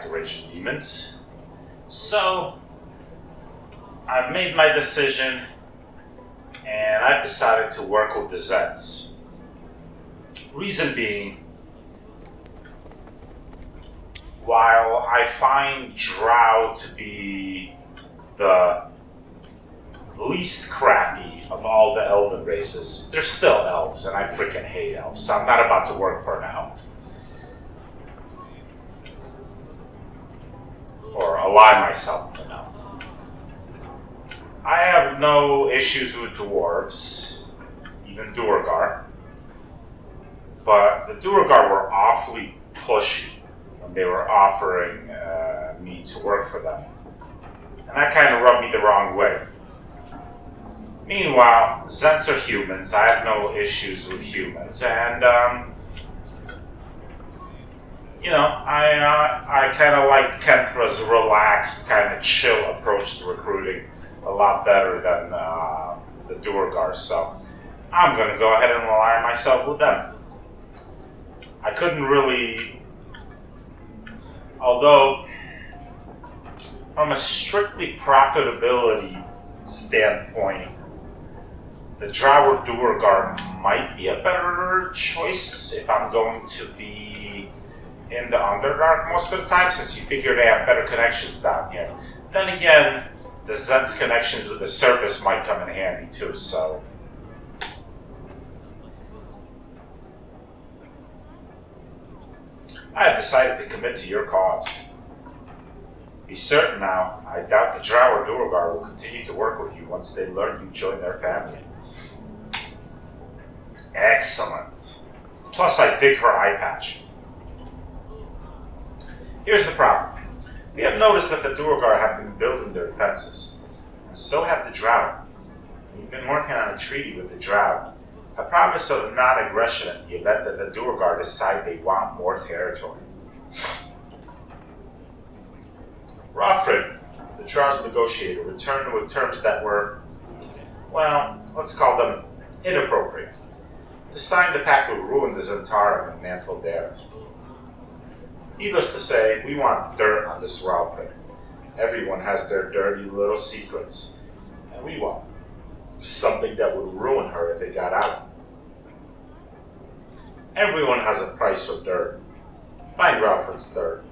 have to rage the demons. So, I've made my decision, and I've decided to work with the Zeds. Reason being, while I find Drow to be the least crappy of all the elven races, they're still elves, and I freaking hate elves, so I'm not about to work for an elf. Or ally myself with an elf. I have no issues with dwarves, even Duergar. But the Duergar were awfully pushy when they were offering me to work for them. And that kind of rubbed me the wrong way. Meanwhile, Zents are humans. I have no issues with humans. And, I kind of like Kenthra's relaxed, kind of chill approach to recruiting a lot better than the Duergar. So I'm going to go ahead and align myself with them. I couldn't really, although from a strictly profitability standpoint, the Drow or Duergar might be a better choice if I'm going to be in the Underdark most of the time, since you figure they have better connections down here. Then again, the Zed's connections with the surface might come in handy too, so... I have decided to commit to your cause. Be certain now, I doubt the Drow or Duergar will continue to work with you once they learn you joined their family. Excellent. Plus, I dig her eye patch. Here's the problem. We have noticed that the Duergar have been building their defenses, and so have the Drow. We've been working on a treaty with the Drow. A promise of non-aggression in the event that the Duergar decide they want more territory. Raufrid, the Drow's negotiator, returned with terms that were, well, let's call them inappropriate. To sign the pact would ruin the Zhentarim and Mantle Dare. Needless to say, we want dirt on this Raufrid. Everyone has their dirty little secrets, and we want something that would ruin her if it got out. Everyone has a price for dirt. Find Raufrid's dirt.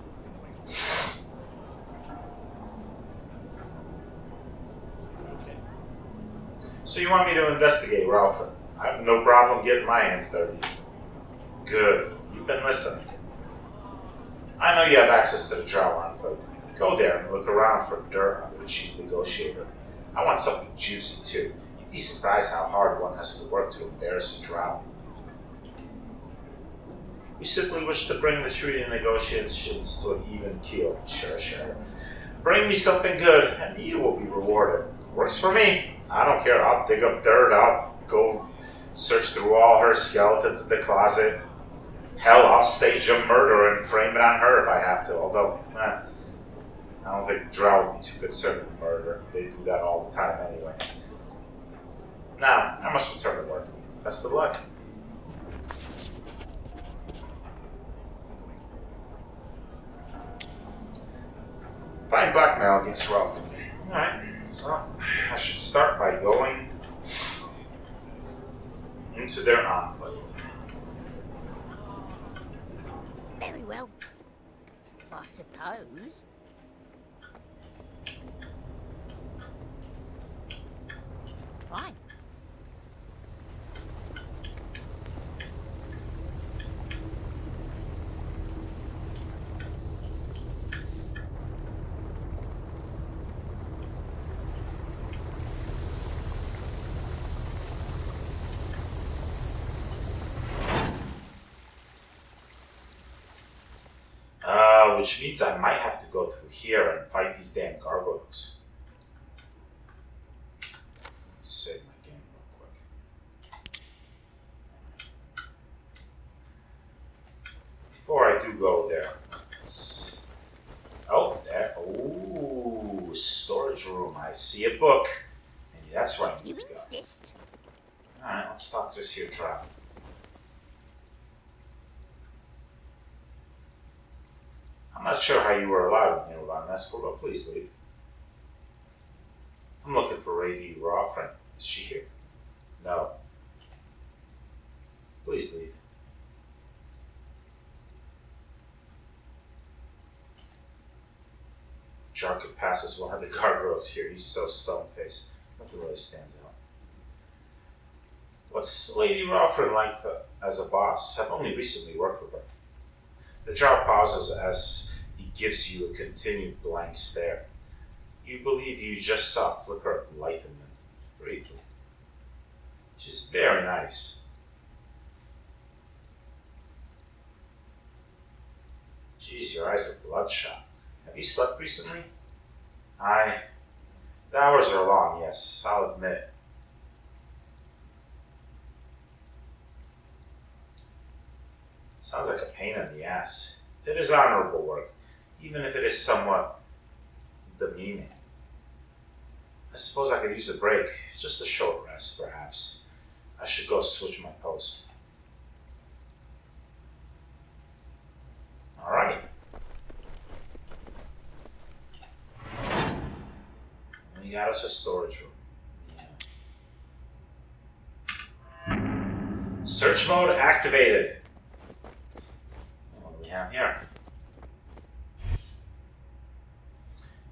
Okay. So you want me to investigate Raufrid? I have no problem getting my hands dirty. Good. You've been listening. I know you have access to the Drow Enclave. Go there and look around for dirt under the chief negotiator. I want something juicy too. You'd be surprised how hard one has to work to embarrass a Drow. We simply wish to bring the treaty negotiations to an even keel. Sure. Bring me something good, and you will be rewarded. Works for me. I don't care. I'll dig up dirt. I'll go search through all her skeletons in the closet. Hell, I'll stage a murder and frame it on her if I have to. Although, I don't think Drow would be too concerned with murder. They do that all the time anyway. Now, I must return to work. Best of luck. Find blackmail against Ralph. Alright, so I should start by going into their enclave. Very well. I suppose. Fine. Which means I might have to go through here and fight these damn gargoyles. Let's save my game real quick. Before I do go there, there. Ooh, storage room. I see a book. Maybe that's where I need to go. Insist. Alright, let's talk to this here trap. I I'm not sure how you were allowed in here without an escort, but please leave. I'm looking for Lady Rawfren. Is she here? No. Please leave. Jarkut passes one of the gargoyles here. He's so stone-faced. Nothing really stands out. What's Lady Rawfren like as a boss? I've only recently worked with her. The Jarl pauses as he gives you a continued blank stare. You believe you just saw a flicker of life in them, briefly. She's very nice. Geez, your eyes are bloodshot. Have you slept recently? The hours are long, yes, I'll admit. Sounds like a pain in the ass. It is honorable work, even if it is somewhat demeaning. I suppose I could use a break, just a short rest, perhaps. I should go switch my post. All right. We got us a storage room. Yeah. Search mode activated. What do we have here?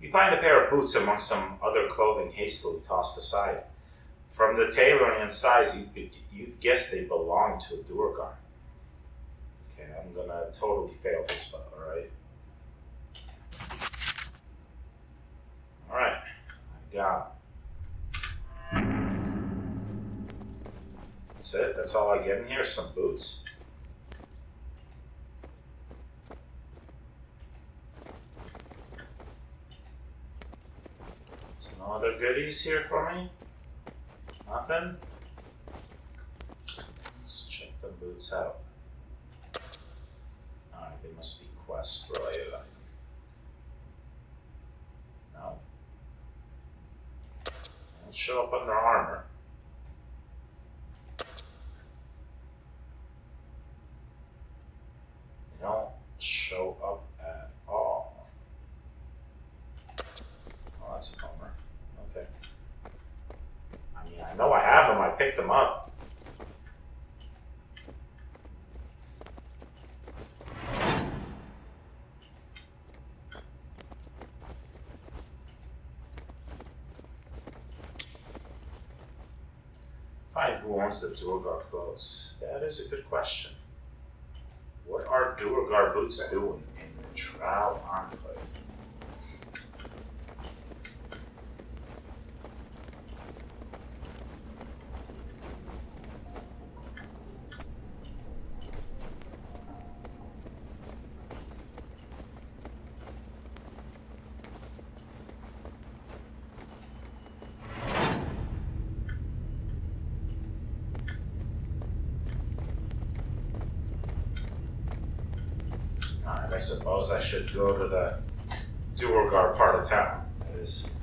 You find a pair of boots amongst some other clothing hastily tossed aside. From the tailoring and size, you'd guess they belong to a Duergar. Okay, I'm gonna totally fail this, but alright. Alright, I got it. That's it, that's all I get in here, some boots. There's no other goodies here for me? Nothing? Let's check the boots out. Alright, they must be quest related. No. Don't show up under armor. They don't show up at all. Oh, that's a bummer. Okay. I mean, I know I have them. I picked them up. Find who owns the Duergar clothes. That is a good question. What are Duergar boots doing in the Drow Enclave? I suppose I should go to the Duergar part of town. It is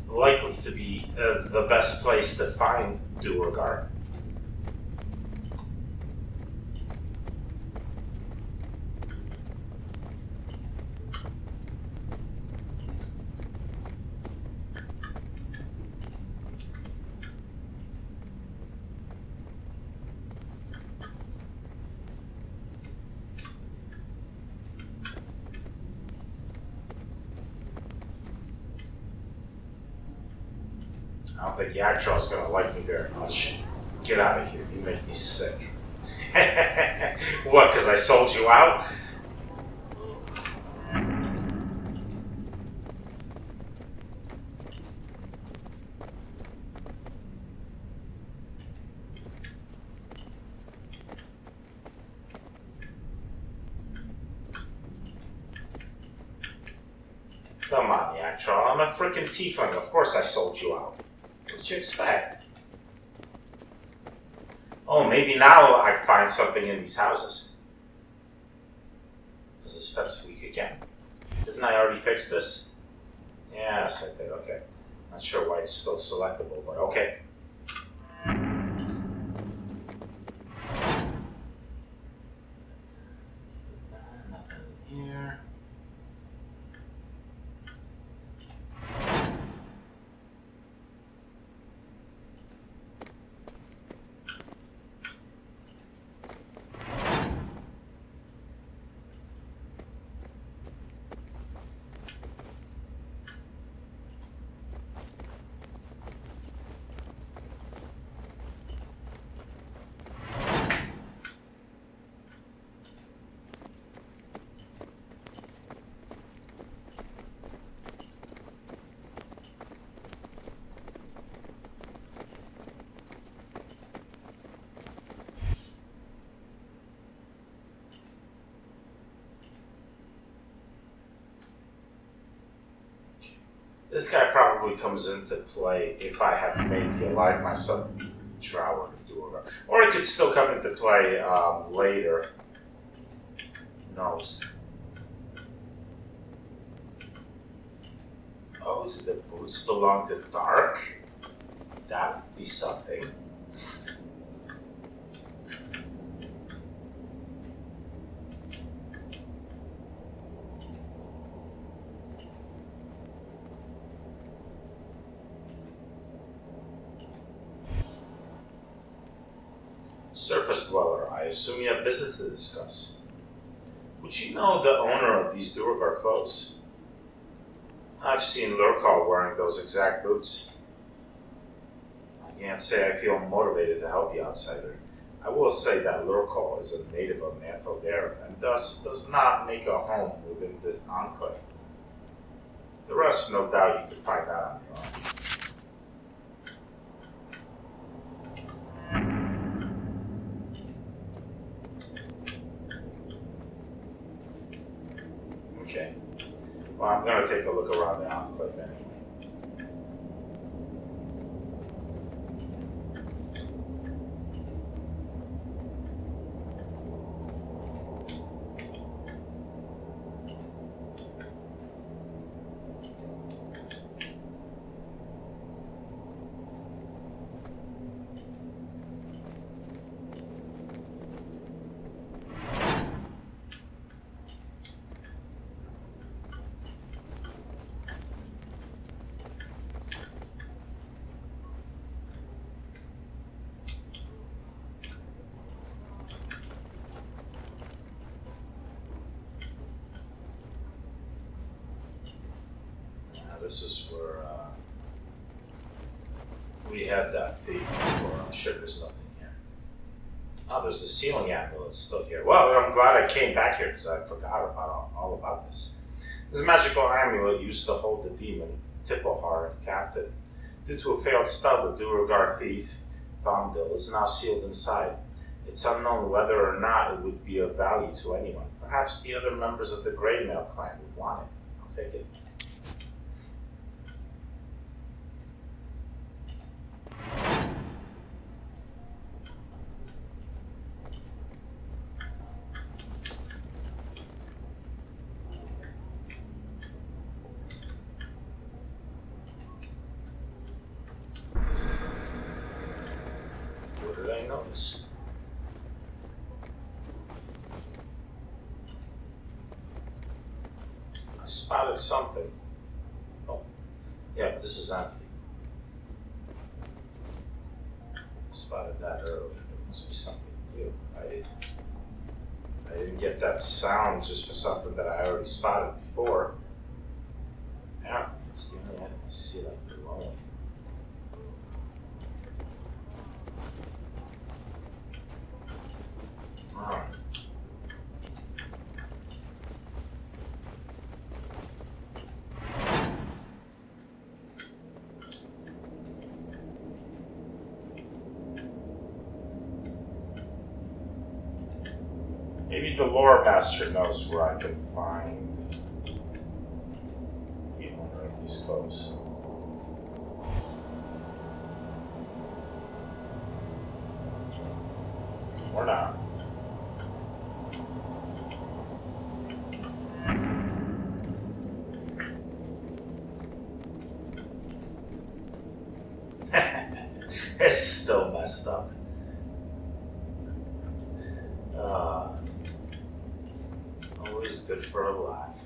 likely to be the best place to find Duergar. I don't think Yaktral's gonna like me very much. Get out of here, you make me sick. What, because I sold you out? Come on, Yaktral, I'm a freaking tiefling. Of course I sold you out. What'd you expect? Oh, maybe now I find something in these houses. Is this fence weak again? Didn't I already fix this? Yes, I did, okay. Not sure why it's still selectable, but okay. Nothing here. This guy probably comes into play if I have maybe aligned myself with Drow to do it. Or it could still come into play later. Who knows? Oh, do the boots belong to Dark? That would be something. Surface dweller, I assume you have business to discuss. Would you know the owner of these Duergar clothes? I've seen Lurkal wearing those exact boots. I can't say I feel motivated to help you, outsider. I will say that Lurkal is a native of Mantle Dare and thus does not make a home within the Enclave. The rest, no doubt, you could find out on your own. Okay. Well, I'm going to take a look around the Enclave anyway. This is where we had that thief before. I'm sure there's nothing here. Oh, there's the sealing amulet still here. Well, I'm glad I came back here because I forgot about all about this. This magical amulet used to hold the demon Tipplehar captive. Due to a failed spell, the Duergar thief Fomdil is now sealed inside. It's unknown whether or not it would be of value to anyone. Perhaps the other members of the Greymail clan would want it. I'll take it. What did I notice? I spotted something. Oh, yeah, but this is empty. I spotted that earlier. There must be something new. I didn't get that sound just for something that I already spotted before. Yeah, it's the only enemy. See, like, the rolling. Alright. Maybe the lore master knows where I can find the owner of these clothes. Or not. It's still messed up. Always good for a laugh.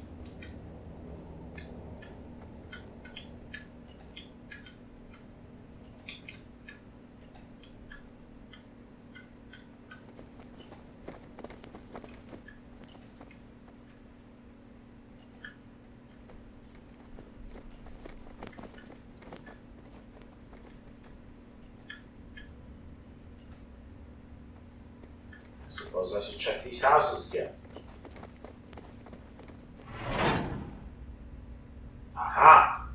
I suppose I should check these houses again. Aha!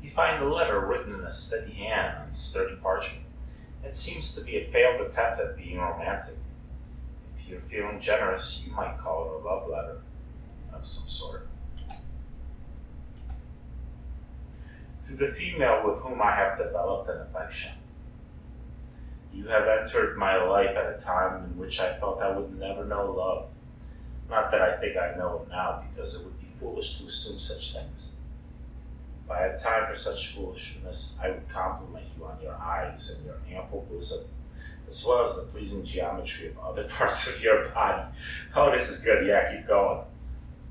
You find a letter written in a steady hand on sturdy parchment. It seems to be a failed attempt at being romantic. If you're feeling generous, you might call it a love letter of some sort. To the female with whom I have developed an affection, you have entered my life at a time in which I felt I would never know love. Not that I think I know it now, because it would be foolish to assume such things. If I had time for such foolishness, I would compliment you on your eyes and your ample bosom, as well as the pleasing geometry of other parts of your body. Oh, this is good. Yeah, keep going.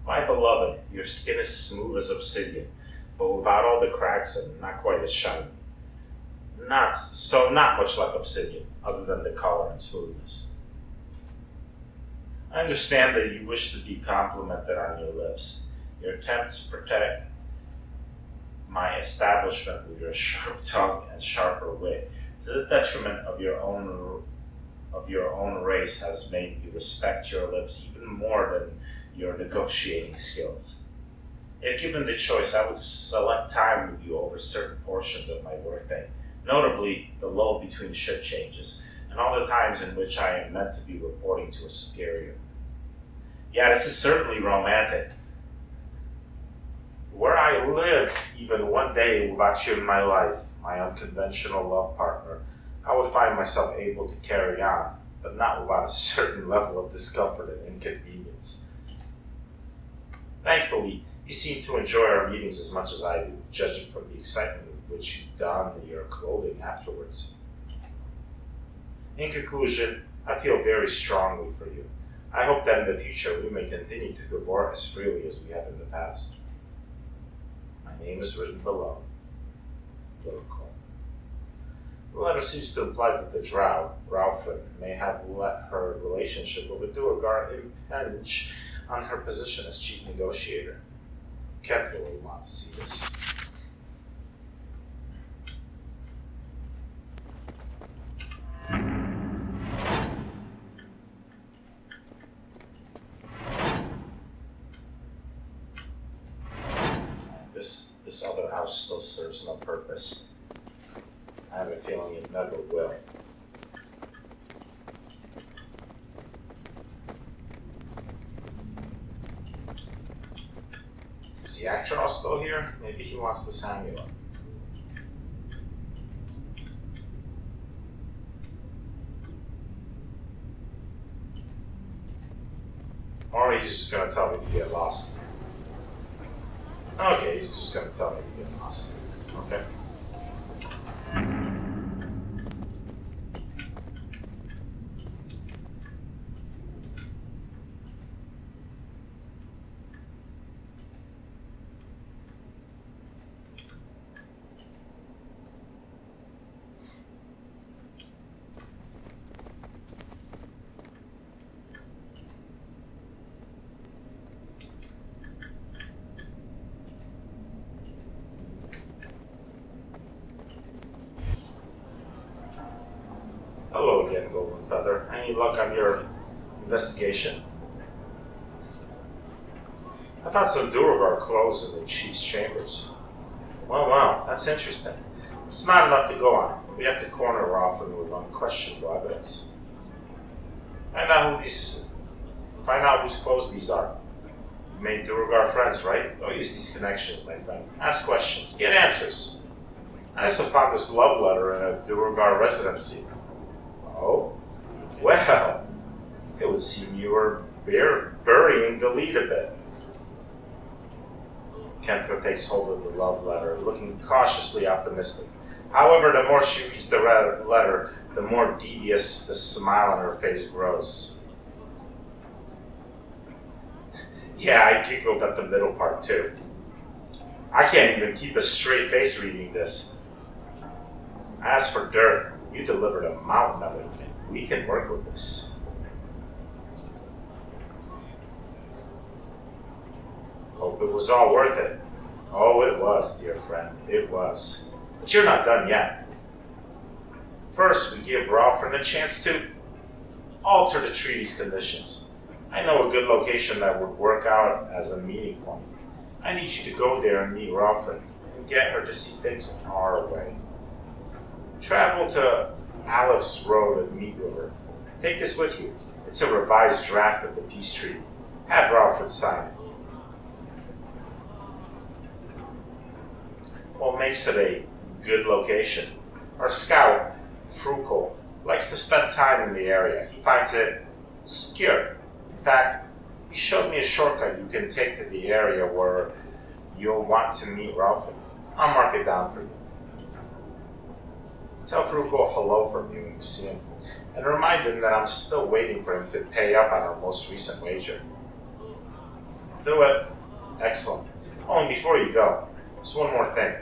My beloved, your skin is smooth as obsidian, but without all the cracks and not quite as shiny. Not much like obsidian, other than the color and smoothness. I understand that you wish to be complimented on your lips. Your attempts protect my establishment with your sharp tongue and sharper wit, to the detriment of your own race, has made me respect your lips even more than your negotiating skills. If given the choice, I would select time with you over certain portions of my workday, notably the lull between shift changes, and all the times in which I am meant to be reporting to a superior. Yeah, this is certainly romantic. Were I live even one day without you in my life, my unconventional love partner, I would find myself able to carry on, but not without a certain level of discomfort and inconvenience. Thankfully, you seem to enjoy our meetings as much as I do, judging from the excitement with which you don your clothing afterwards. In conclusion, I feel very strongly for you. I hope that in the future we may continue to cavort as freely as we have in the past. My name is written below. Little Cole. The letter seems to imply that the drow, Ralphin, may have let her relationship with the Duergar impinge on her position as chief negotiator. Kent really want to see this. This other house still serves no purpose. I have a feeling it never will. Is the actor still here? Maybe he wants the Samuel. Or he's just gonna tell me to get lost. Okay, he's just gonna tell me to get lost. Okay. Hello again, Golden Feather. Any luck on your investigation? I found some Duergar clothes in the chief's chambers. Well, wow, that's interesting. It's not enough to go on. We have to corner Ralphin with unquestionable evidence. Find out whose clothes these are. You made Duergar friends, right? Don't use these connections, my friend. Ask questions. Get answers. I also found this love letter in a Duergar residency. Oh? Well, it would seem you were burying the lead a bit. Kentra takes hold of the love letter, looking cautiously optimistic. However, the more she reads the letter, the more devious the smile on her face grows. Yeah, I giggled at the middle part too. I can't even keep a straight face reading this. As for dirt, you delivered a mountain of it. We can work with this. Hope it was all worth it. Oh, it was, dear friend. It was. But you're not done yet. First, we give Ralphin a chance to alter the treaty's conditions. I know a good location that would work out as a meeting point. I need you to go there and meet Ralphin and get her to see things our way. Travel to Alif's Road and meet with her. Take this with you. It's a revised draft of the peace treaty. Have Ralfred sign it. What makes it a good location? Our scout, Frukel, likes to spend time in the area. He finds it secure. In fact, he showed me a shortcut you can take to the area where you'll want to meet Ralfred. I'll mark it down for you. Tell Frukel hello from me when you see him, and remind him that I'm still waiting for him to pay up on our most recent wager. Do it. Excellent. Oh, and before you go, just one more thing.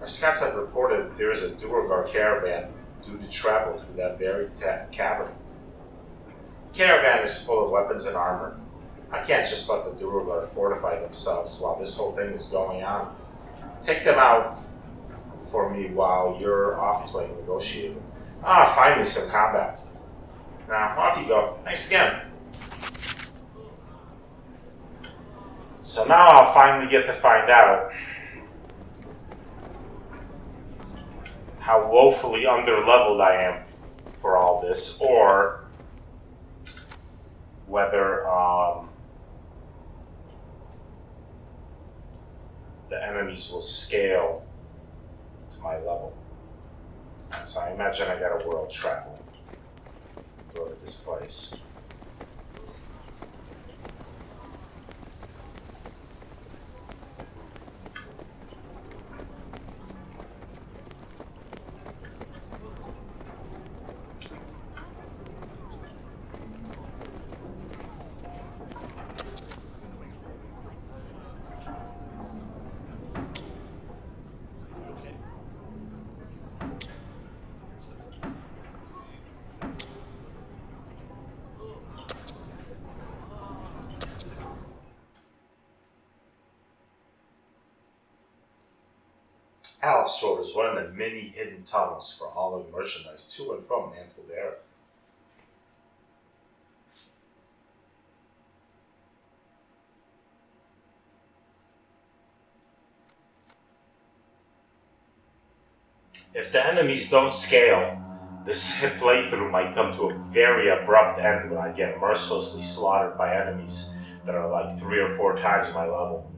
Our scouts have reported that there is a Duergar caravan due to travel through that very cavern. The caravan is full of weapons and armor. I can't just let the Duergar fortify themselves while this whole thing is going on. Take them out for me while you're off playing negotiator. Finally some combat. Now, off you go. Thanks again. So now I'll finally get to find out how woefully underleveled I am for all this, or whether the enemies will scale to my level. So I imagine I gotta world travel to go to this place. Alf's Road is one of the many hidden tunnels for hauling merchandise to and from Mantle Dara. If the enemies don't scale, this playthrough might come to a very abrupt end when I get mercilessly slaughtered by enemies that are like 3 or 4 times my level.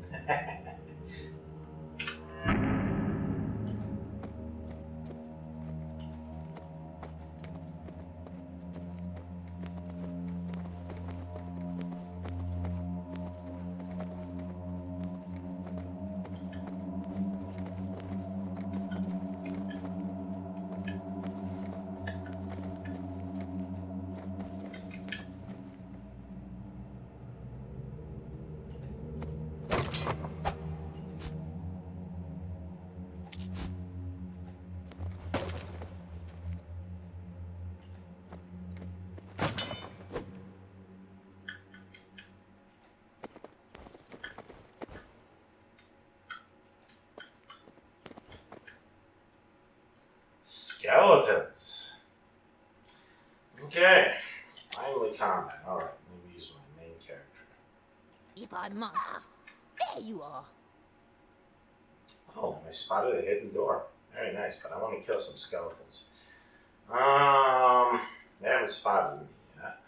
Skeletons. Okay. Finally combat. Alright, let me use my main character. If I must. There you are. Oh, I spotted a hidden door. Very nice, but I want to kill some skeletons. They haven't spotted me yet.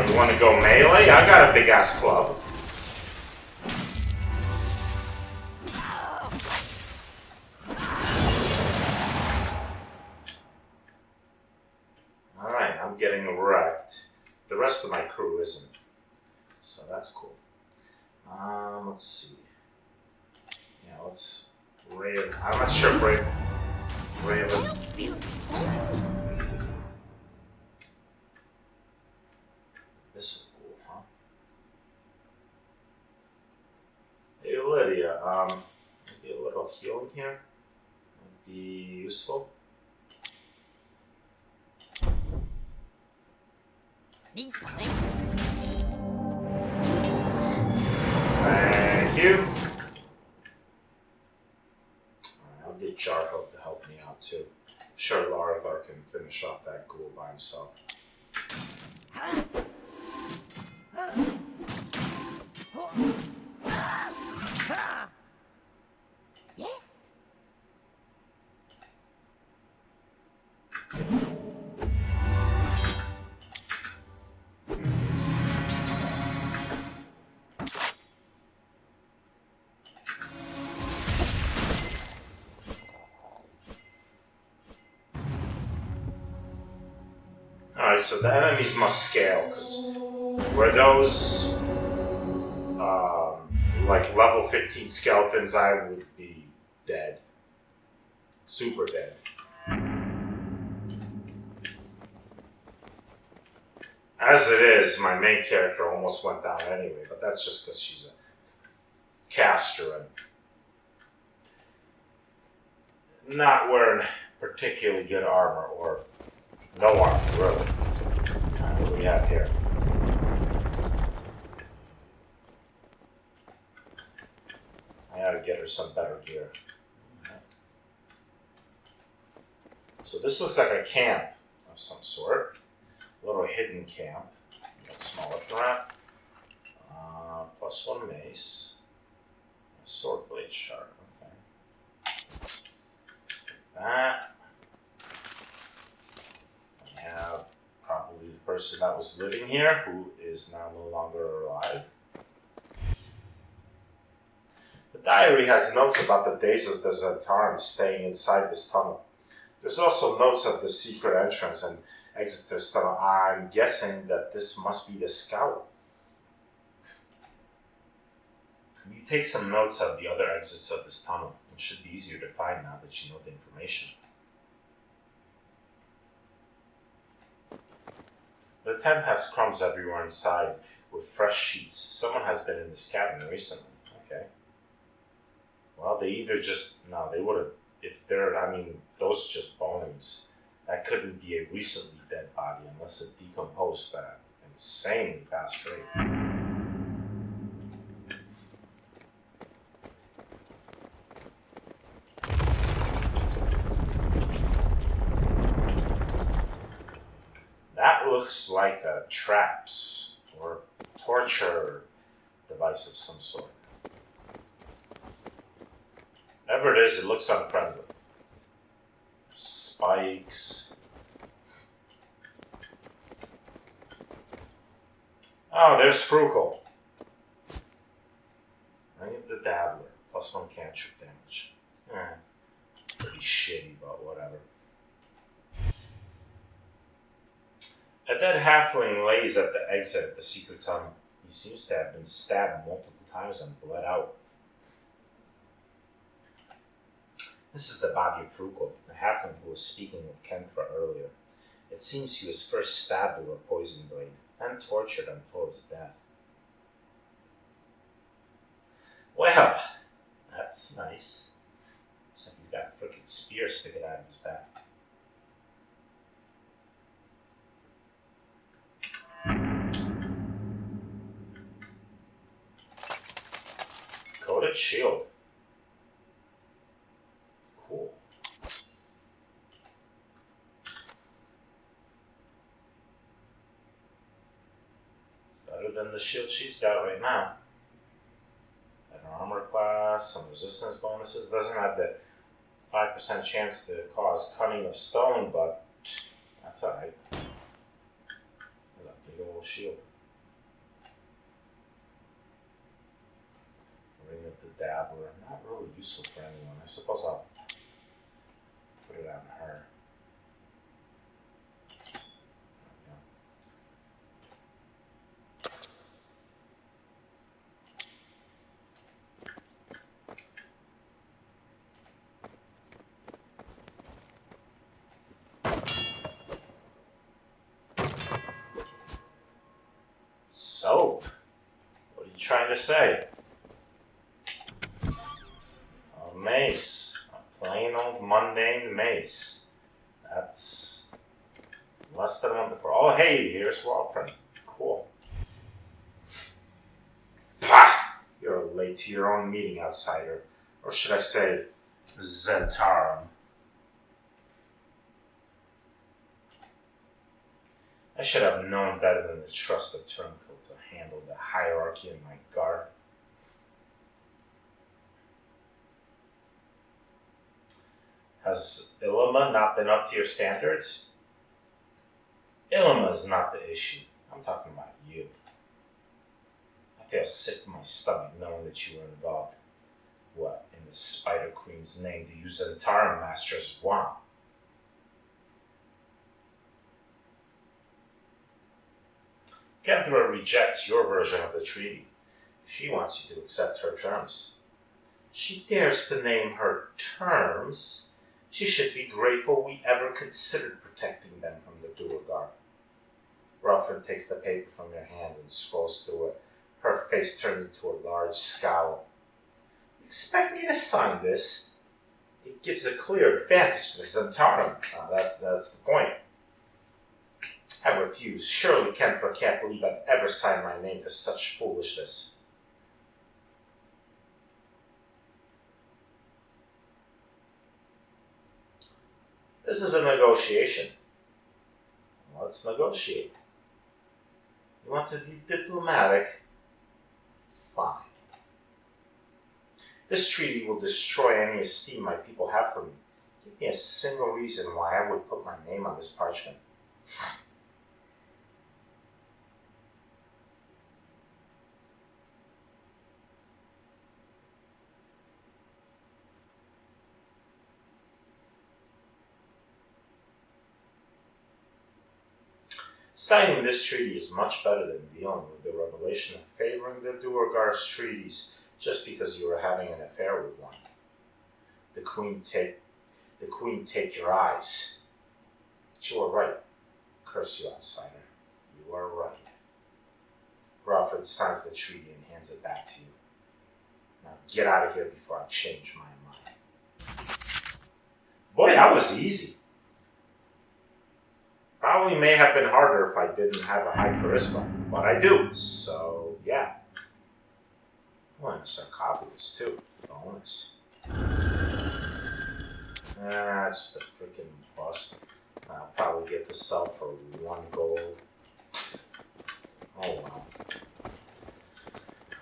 You want to go melee? I got a big ass club. Alright, I'm getting wrecked. The rest of my crew isn't. So that's cool. Let's see. Yeah, let's Raven. I'm not sure Raven. This is cool, huh? Hey Lydia, maybe a little healing here would be useful. Need something? Thank you. Alright, I'll get Jarhope to help me out too. Sure, Larthar can finish off that ghoul by himself. Yes. Alright, so the enemies must scale, because were those like level 15 skeletons, I would be dead. Super dead. As it is, my main character almost went down anyway, but that's just because she's a caster and not wearing particularly good armor, or no armor, really. What do we have here? I gotta get her some better gear. So this looks like a camp of some sort. A little hidden camp. Got smaller threat. +1 mace. A sword blade shard. Okay. That. We have probably the person that was living here, who is now no longer alive. The diary has notes about the days of the Zentarum staying inside this tunnel. There's also notes of the secret entrance and exit to this tunnel. I'm guessing that this must be the scout. You take some notes of the other exits of this tunnel. It should be easier to find now that you know the information. The tent has crumbs everywhere inside with fresh sheets. Someone has been in this cabin recently. Okay. Well, they either just... No, they would have... If they're... I mean, those are just bones. That couldn't be a recently dead body unless it decomposed at an insanely fast rate. That looks like a traps or torture device of some sort. Whatever it is, it looks unfriendly. Spikes. Oh, there's Frugal. Ring of the Dabbler. +1 cantrip damage. Pretty shitty, but whatever. A dead halfling lays at the exit of the secret tunnel. He seems to have been stabbed multiple times and bled out. This is the body of Frugal, the halfling who was speaking with Kenthra earlier. It seems he was first stabbed with a poison blade, and tortured until his death. Well, that's nice. Looks like he's got a frickin' spear sticking out of his back. Coated shield. Cool. It's better than the shield she's got right now. Better armor class, some resistance bonuses. Doesn't have the 5% chance to cause cutting of stone, but that's alright. There's a big old shield. Ring of the Dabbler. Not really useful for anyone. I suppose I'll put it on her. Soap? What are you trying to say? A mace. A plain old mundane mace. That's less than one before. Oh, hey, here's Walfred. Cool. Pah! You're late to your own meeting, outsider. Or should I say, Zentarum. I should have known better than to trust the turncoat to handle the hierarchy in my guard. Has Ilima not been up to your standards? Ilima's not the issue. I'm talking about you. I feel sick to my stomach knowing that you were involved. What, in the Spider Queen's name, do you Zentaran masters want? Kenthra rejects your version of the treaty. She wants you to accept her terms. She dares to name her terms. She should be grateful we ever considered protecting them from the Duergar. Ruffin takes the paper from your hands and scrolls through it. Her face turns into a large scowl. You expect me to sign this? It gives a clear advantage to the Zentarum. That's the point. I refuse. Surely Kenthra can't believe I'd ever sign my name to such foolishness. This is a negotiation. Let's negotiate. You want to be diplomatic? Fine. This treaty will destroy any esteem my people have for me. Give me a single reason why I would put my name on this parchment. Signing this treaty is much better than dealing with the revelation of favoring the Duergar's treaties just because you were having an affair with one. The Queen take your eyes. But you are right. Curse you, outsider. You are right. Crawford signs the treaty and hands it back to you. Now get out of here before I change my mind. Boy, that was easy. Probably may have been harder if I didn't have a high charisma, but I do, so yeah. Oh, and a sarcophagus too. Bonus. Just a freaking bust. I'll probably get this sell for 1 gold. Oh well.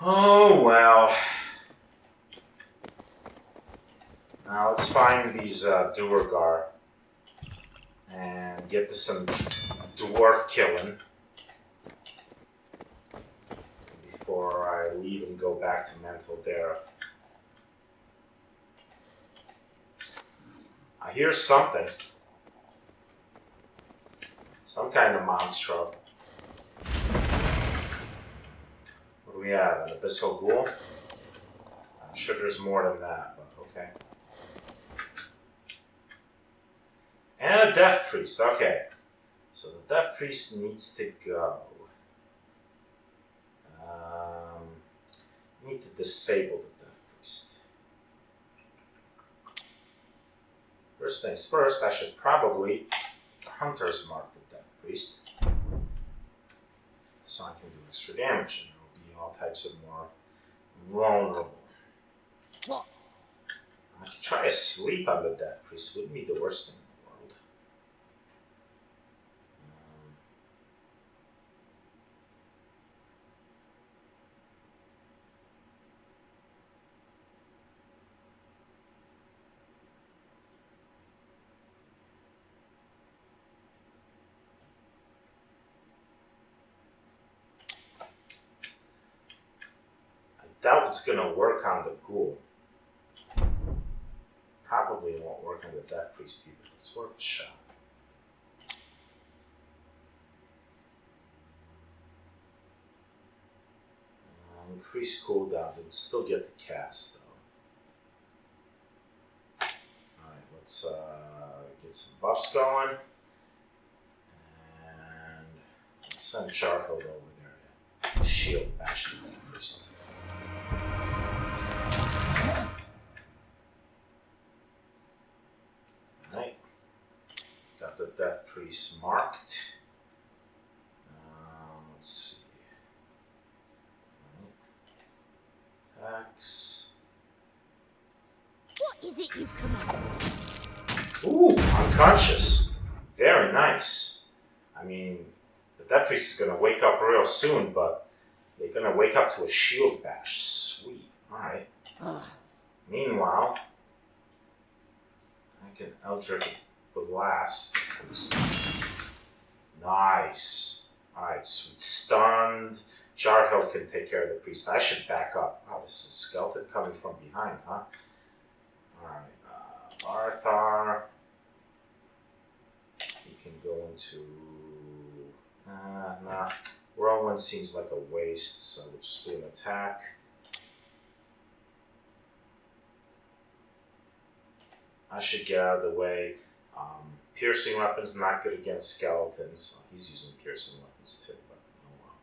Oh well. Now let's find these Duergar. And get to some dwarf killing before I leave and go back to Mental Dareth. I hear something. Some kind of monstro. What do we have? An abyssal ghoul? I'm sure there's more than that, but okay. And a death priest, okay. So the death priest needs to go. Need to disable the death priest. First things first, I should probably hunter's mark the death priest. So I can do extra damage and there will be all types of more vulnerable. What? I could try to sleep on the death priest, wouldn't be the worst thing. Doubt it's going to work on the ghoul. Probably won't work on the death priest either. It's worth a shot. Increase cooldowns. It would still get the cast though. Alright, let's get some buffs going. And let's send Jarhild over there to shield bash the death priest. Right. Got the death priest marked. Let's see. Attacks. What is it you command? Ooh, unconscious. Very nice. I mean, The Death Priest is gonna wake up real soon, but they're gonna wake up to a shield bash. Sweet. Alright. Meanwhile, I can Eldritch Blast. Nice. Alright, sweet. Stunned. Jarhill can take care of the priest. I should back up. Oh, this is Skeleton coming from behind, huh? Alright, Arthar. He can go into... nah. Whirlwind seems like a waste, so we'll just do an attack. I should get out of the way. Piercing weapons not good against skeletons. Oh, he's using piercing weapons too, but oh well.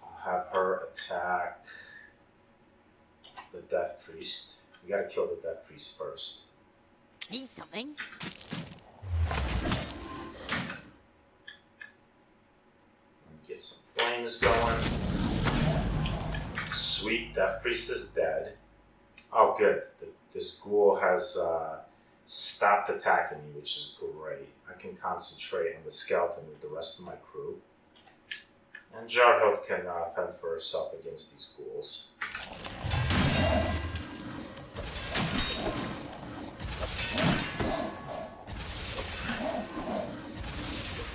I'll have her attack the Death Priest. We gotta kill the Death Priest first. Need something? Get some flames going. Sweet, Death Priest is dead. Oh, good. This ghoul has stopped attacking me, which is great. I can concentrate on the skeleton with the rest of my crew. And Jarhild can fend for herself against these ghouls.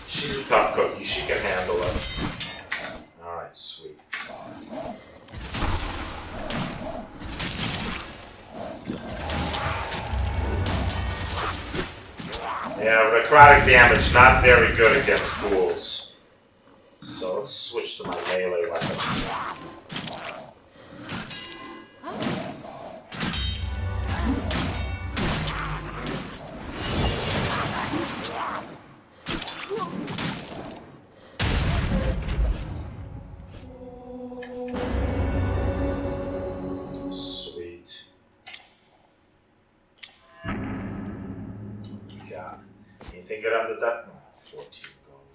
She's a tough cookie. She can handle it. Alright, sweet. Yeah, necrotic damage, not very good against ghouls. So let's switch to my melee weapon. Sweet. You got anything good on the deck? 14 gold.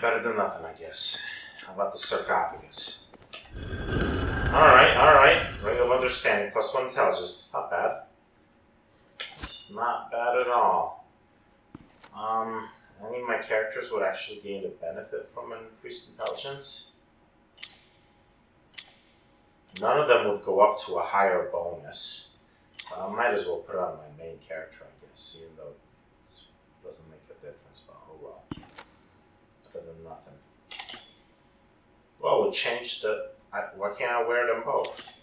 Better than nothing, I guess. How about the sarcophagus? Alright. Ring of Understanding, +1 intelligence. It's not bad. It's not bad at all. Any of my characters would actually gain a benefit from an increased intelligence. None of them would go up to a higher bonus. So I might as well put it on my main character, I guess, even though it doesn't make a difference, but oh well. Better than nothing. Well, we'll change the... why can't I wear them both?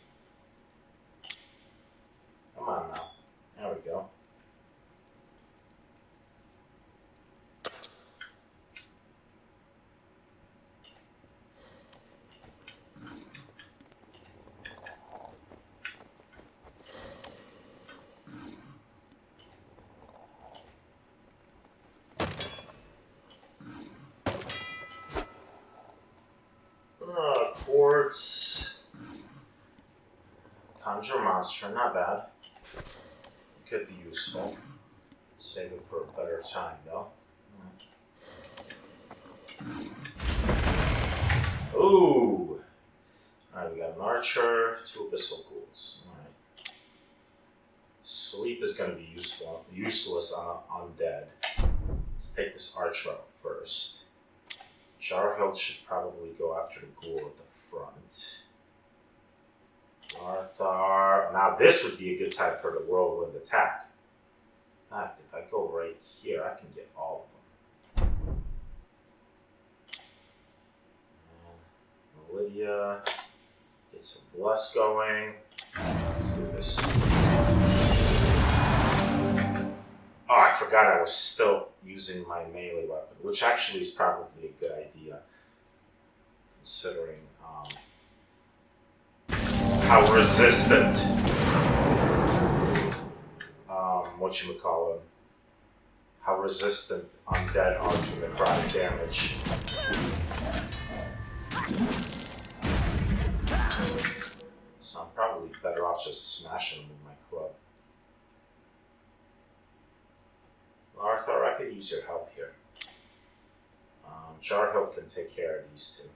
Come on now. There we go. Quartz. Conjure monster, not bad. Could be useful. Save it for a better time, though. Ooh! Alright, we got an archer, 2 abyssal ghouls. Alright. Sleep is going to be useless on undead. Let's take this archer out first. Jarhild should probably go after the ghoul at the front. Arthar. Now this would be a good time for the whirlwind attack. In fact, if I go right here, I can get all of them. And Lydia. Get some bless going. Let's do this. Oh, I forgot I was still using my melee weapon, which actually is probably a good idea, considering how resistant how resistant undead are to necrotic damage. So I'm probably better off just smashing them with my club. Arthur, I could use your help here. Jarhild can take care of these two.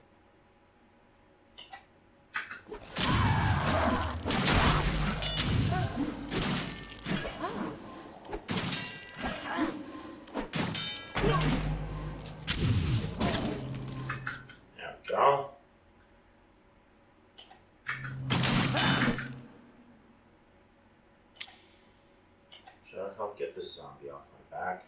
Sure, help get this zombie off my back.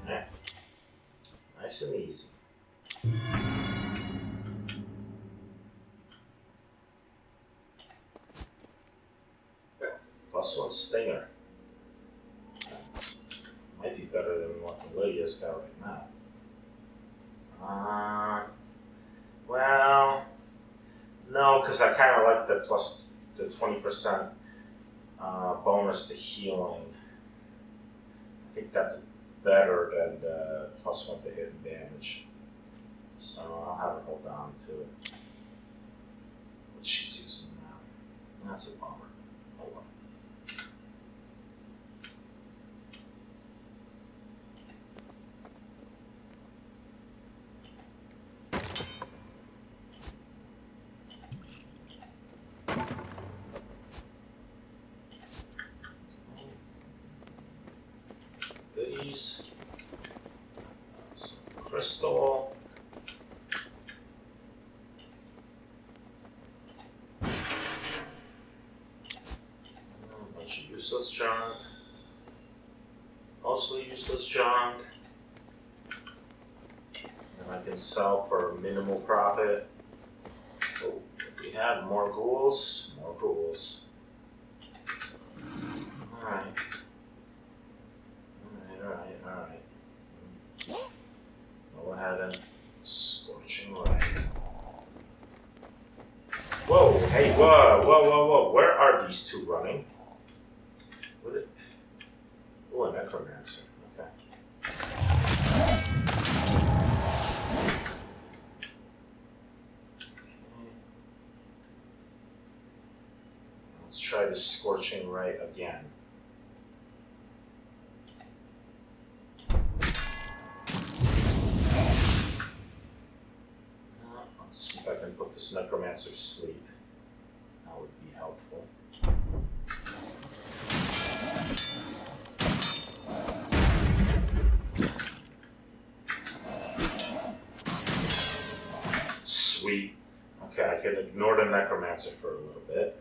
Okay. Nice and easy. +1 stinger. Might be better than what Lydia's got right now. Well, no, because I kind of like the 20% bonus to healing. I think that's better than the +1 to hit and damage. So I'll have her hold on to it. What she's using now. That's a bummer. Oh well. Goodies. Some crystal. A bunch of useless junk. Mostly useless junk. And I can sell for minimal profit. Oh, we have more ghouls. More ghouls. Alright. Alright. Yes. Go ahead and scorching ray. Whoa, hey, whoa. Where are these two running? What it? Oh, a necromancer. Okay. Let's try the scorching ray again. Let's see if I can put this necromancer to sleep. That would be helpful. Sweet. Okay, I can ignore the necromancer for a little bit.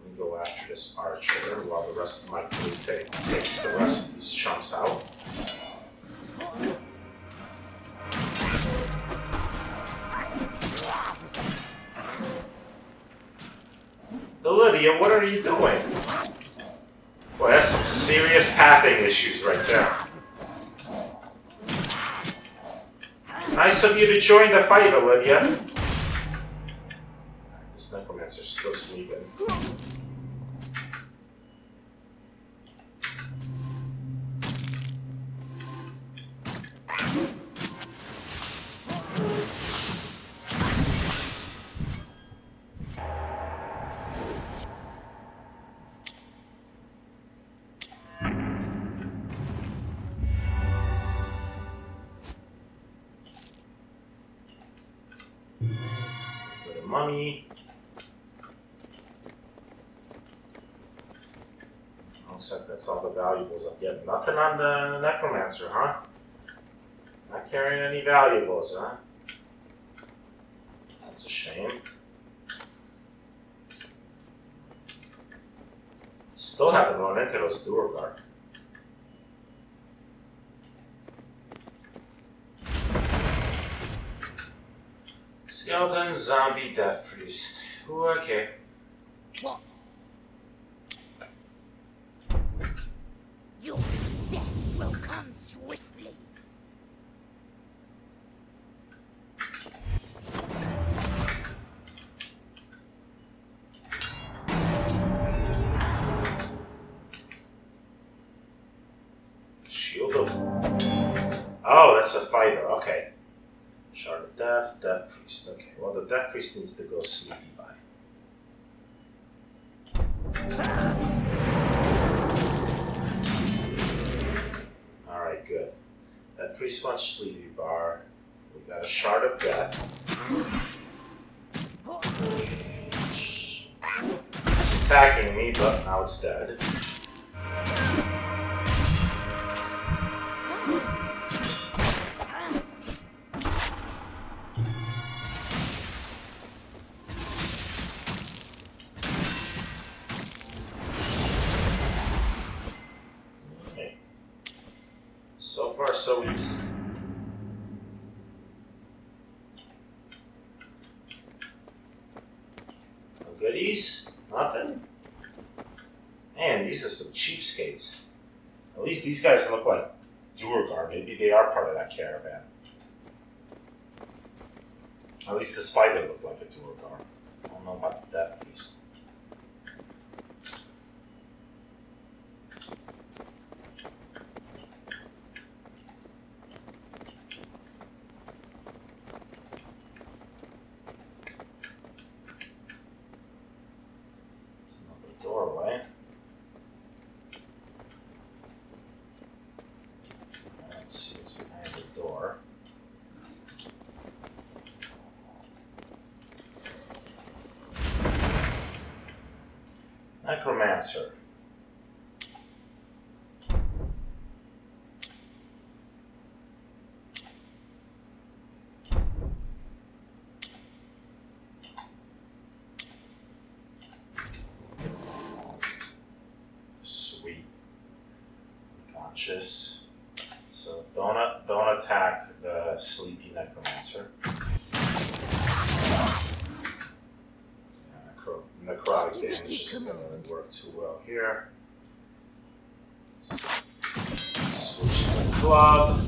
Let me go after this archer while the rest of my crew takes the rest of these chunks out. Lydia, what are you doing? Boy, that's some serious pathing issues right there. Nice of you to join the fight, Olivia. This necromancer's still sleeping. Money. Looks like that's all the valuables I'm getting. Nothing on the necromancer, huh? Not carrying any valuables, huh? That's a shame. Still haven't run into those Duergar. Skeleton, zombie, death priest. Ooh, okay. What? Your deaths will come swiftly. Shield of... Oh, that's a fighter, okay. Shard of Death, Death Priest. Okay, well, the Death Priest needs to go sleepy by. Alright, good. Death Priest wants sleepy bar. We got a Shard of Death. attacking me, but now it's dead. Okay. So far, so easy. No goodies? Nothing? Man, these are some cheapskates. At least these guys look like Duergar. Maybe they are part of that caravan. At least the spider looked like a Duergar. I don't know about the Death Feast. There's another doorway. Let's see what's behind the door. Necromancer. Sweet. Conscious. So don't attack the sleepy necromancer. Necrotic damage isn't going to work too well here. Switch to the club.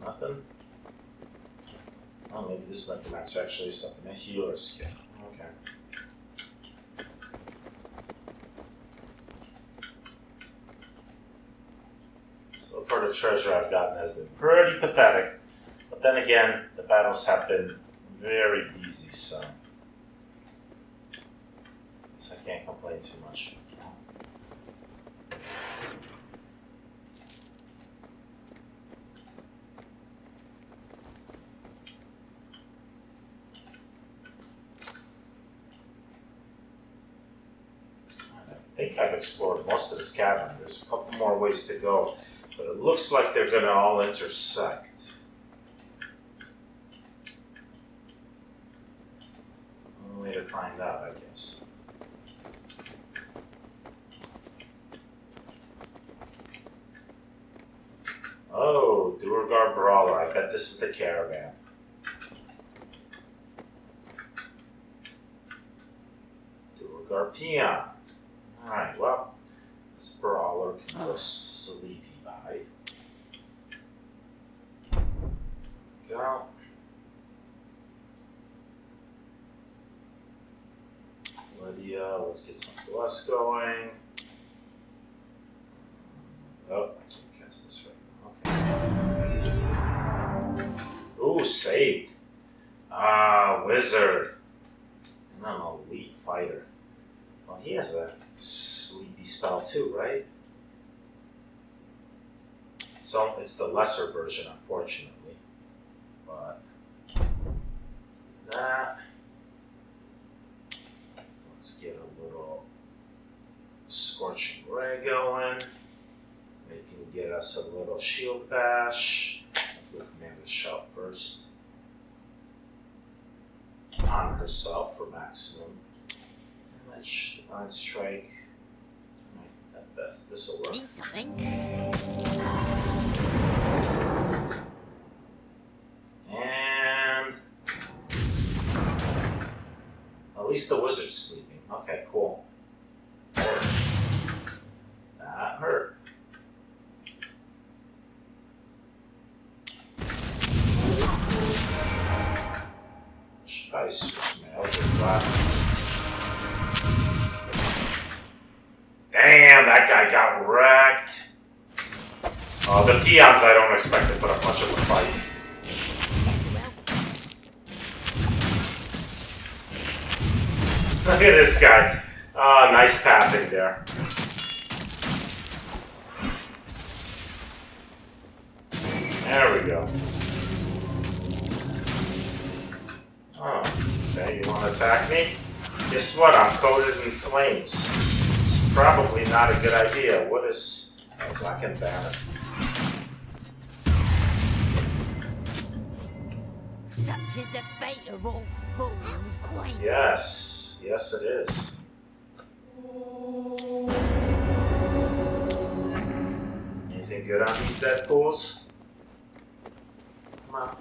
Nothing? Oh, maybe this necromancer actually is something. A healer skill. Okay. So far the treasure I've gotten has been pretty pathetic. But then again, the battles have been very easy, so I guess I can't complain too much. I think I've explored most of this cavern. There's a couple more ways to go, but it looks like they're going to all intersect. Only way to find out, I guess. Oh, Duergar Brawler. I bet this is the caravan. Duergar Peon. Alright, well, this Brawler can go sleepy by. Go. Lydia, let's get some plus going. Oh, I can't cast this right now. Okay. Ooh, saved. Ah, wizard. And I'm an elite fighter. Well, he has a sleepy spell too, right? So it's the lesser version, unfortunately. But that. Let's get a little Scorching Ray going. It can get us a little shield bash. Let's do Commander's Shout first. On herself for maximum damage. Divine Strike. This will work. Need something? And at least the wizard's sleeping. Okay, cool. That hurt. switch my Eldritch Blast. Damn, that guy got wrecked. Oh, the peons I don't expect to put up much of a fight. Look at this guy. Oh, nice tapping there. There we go. Oh, okay, you want to attack me? Guess what? I'm coated in flames. It's probably not a good idea. What is... Oh, Blackened Banner. Such is the fate of all fools, Queen. Yes. Yes, it is. Anything good on these dead fools? Come on.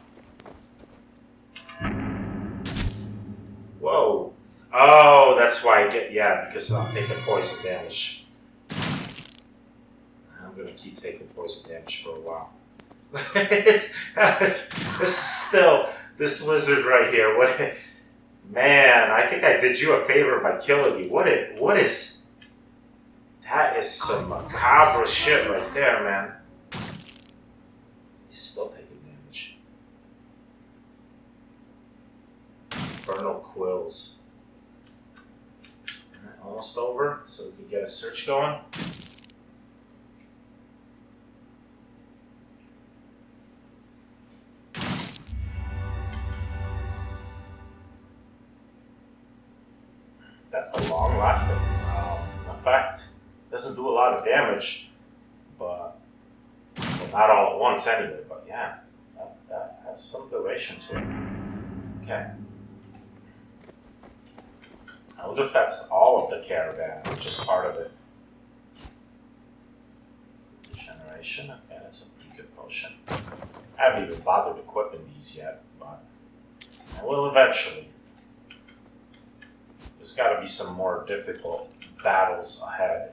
Whoa. Oh, that's why I get... Yeah, because I'm taking poison damage. I'm going to keep taking poison damage for a while. This is still... This wizard right here, what... Man, I think I did you a favor by killing you. What is... That is some macabre shit right there, man. He's still taking damage. Infernal Quills. Alright, almost over, so we can get a search going. That's a long-lasting effect. Doesn't do a lot of damage, but well, not all at once anyway. But yeah, that has some duration to it. Okay. I wonder if that's all of the caravan or just part of it. Regeneration. Okay, that's a pretty good potion. I haven't even bothered equipping these yet, but I will eventually. There's got to be some more difficult battles ahead.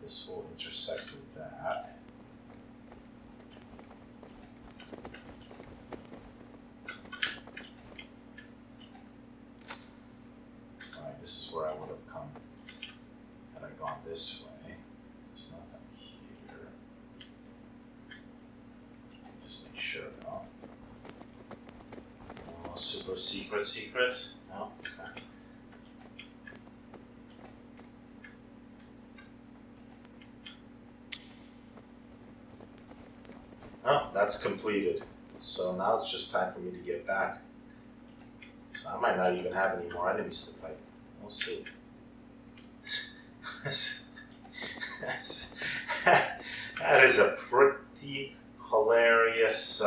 This will intersect with that. Alright, this is where I would have come had I gone this way. There's nothing here. Just make sure though. No super secrets? No? Okay. Oh, that's completed. So now it's just time for me to get back. So I might not even have any more enemies to fight. We'll see. That is a pretty hilarious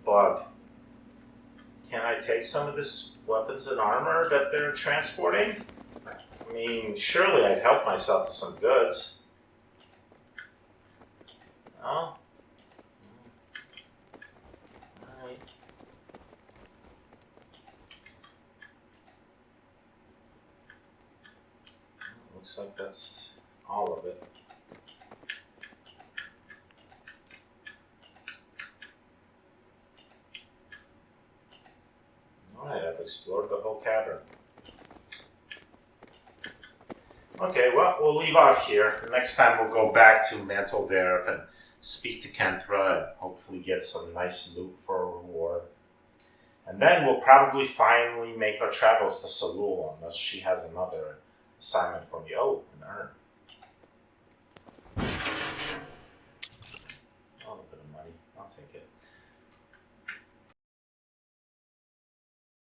bug. Can I take some of this weapons and armor that they're transporting? I mean, surely I'd help myself to some goods. No? Alright. Looks like that's all of it. Alright, I've explored the whole cavern. Okay, well, we'll leave off here. Next time we'll go back to Mantle Derf and speak to Kenthra and hopefully get some nice loot for a reward. And then we'll probably finally make our travels to Selûle unless she has another assignment for me. Oh, an urn. Oh, a bit of money. I'll take it.